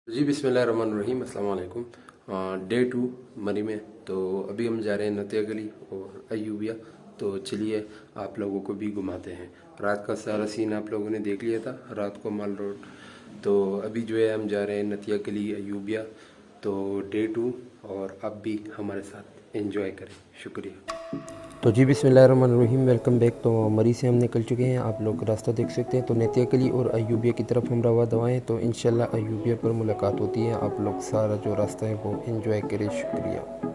जी बिस्मिल्लाहिर्रहमानिर्रहीम अस्सलाम वालेकुम। डे 2 मरी में। तो अभी हम जा रहे हैं नतिया गली और अयूबिया। तो चलिए आप लोगों को भी घुमाते हैं। रात का सारा सीन आप लोगों ने देख लिया था, रात को माल रोड। तो अभी जो है हम जा रहे हैं नतिया गली अयूबिया। तो डे 2 और आप भी हमारे साथ एंजॉय करें। शुक्रिया। तो जी बिस्मिल्लाहिर्रहमानिर्रहीम, वेलकम बैक। तो मरी से हम निकल चुके हैं, आप लोग रास्ता देख सकते हैं। तो नतिया गली और अयूबिया की तरफ हम रवा दवाएँ। तो इंशाल्लाह अयूबिया पर मुलाकात होती है। आप लोग सारा जो रास्ता है वो एंजॉय करें। शुक्रिया।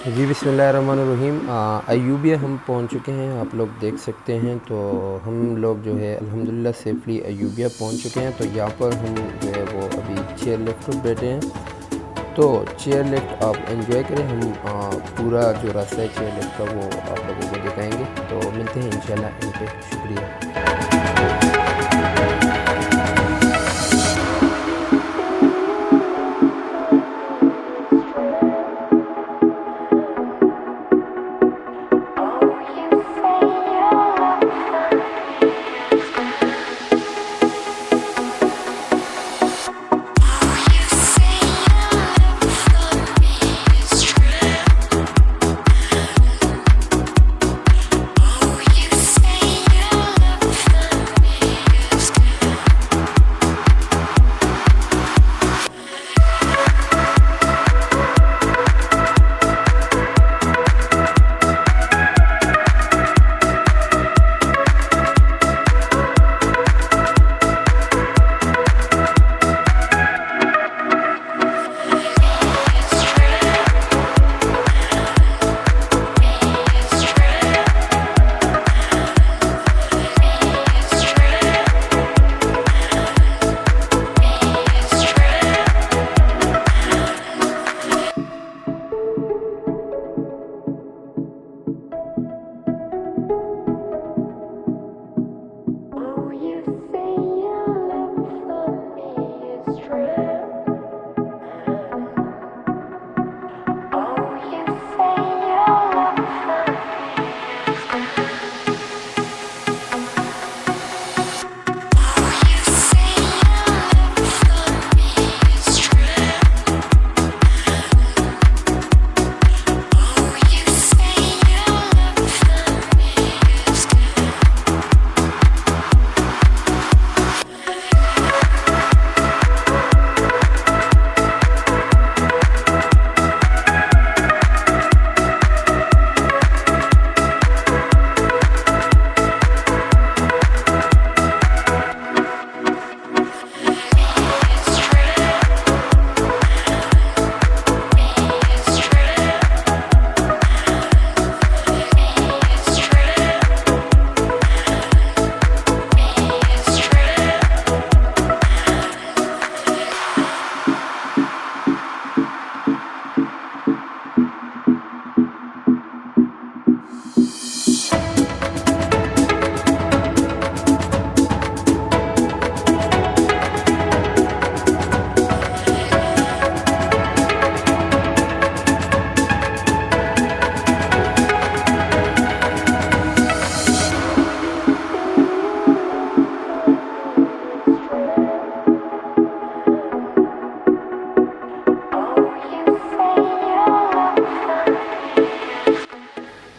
जी बिस्मिल्लाहिर्रहमानिर्रहीम। अयूबिया हम पहुंच चुके हैं, आप लोग देख सकते हैं। तो हम लोग जो है अल्हम्दुलिल्लाह सेफली अयूबिया पहुंच चुके हैं। तो यहाँ पर हम जो है वो अभी चेयर लिफ्ट पर बैठे हैं। तो चेयर लिफ्ट आप एंजॉय करें। हम पूरा जो रास्ता है चेयर लिफ्ट का वो आप लोगों को दिखाएंगे। तो मिलते हैं इंशाल्लाह इन पे। शुक्रिया।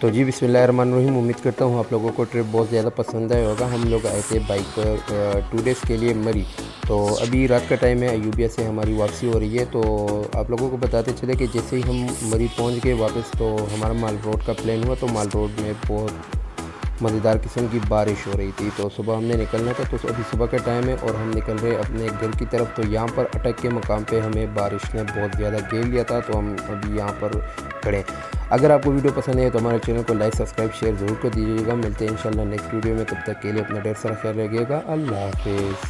तो जी बिस्मिल्लाहिर्रहमानिर्रहीम। उम्मीद करता हूँ आप लोगों को ट्रिप बहुत ज़्यादा पसंद आया होगा। हम लोग आए थे बाइक पर 2 डेज़ के लिए मरी। तो अभी रात का टाइम है, अयूबिया से हमारी वापसी हो रही है। तो आप लोगों को बताते चले कि जैसे ही हम मरी पहुँच गए वापस, तो हमारा माल रोड का प्लान हुआ। तो माल रोड में बहुत मज़ेदार किस्म की बारिश हो रही थी। तो सुबह हमने निकलना था, तो अभी सुबह का टाइम है और हम निकल रहे अपने घर की तरफ। तो यहाँ पर अटक के मकाम पे हमें बारिश ने बहुत ज़्यादा घेर लिया था, तो हम अभी यहाँ पर खड़े। अगर आपको वीडियो पसंद है तो हमारे चैनल को लाइक सब्सक्राइब शेयर ज़रूर कर दीजिएगा। मिलते हैं इंशाल्लाह नेक्स्ट वीडियो में। तब तक के लिए अपना ढेर सारा ख्याल रखिएगा। अल्लाह हाफिज़।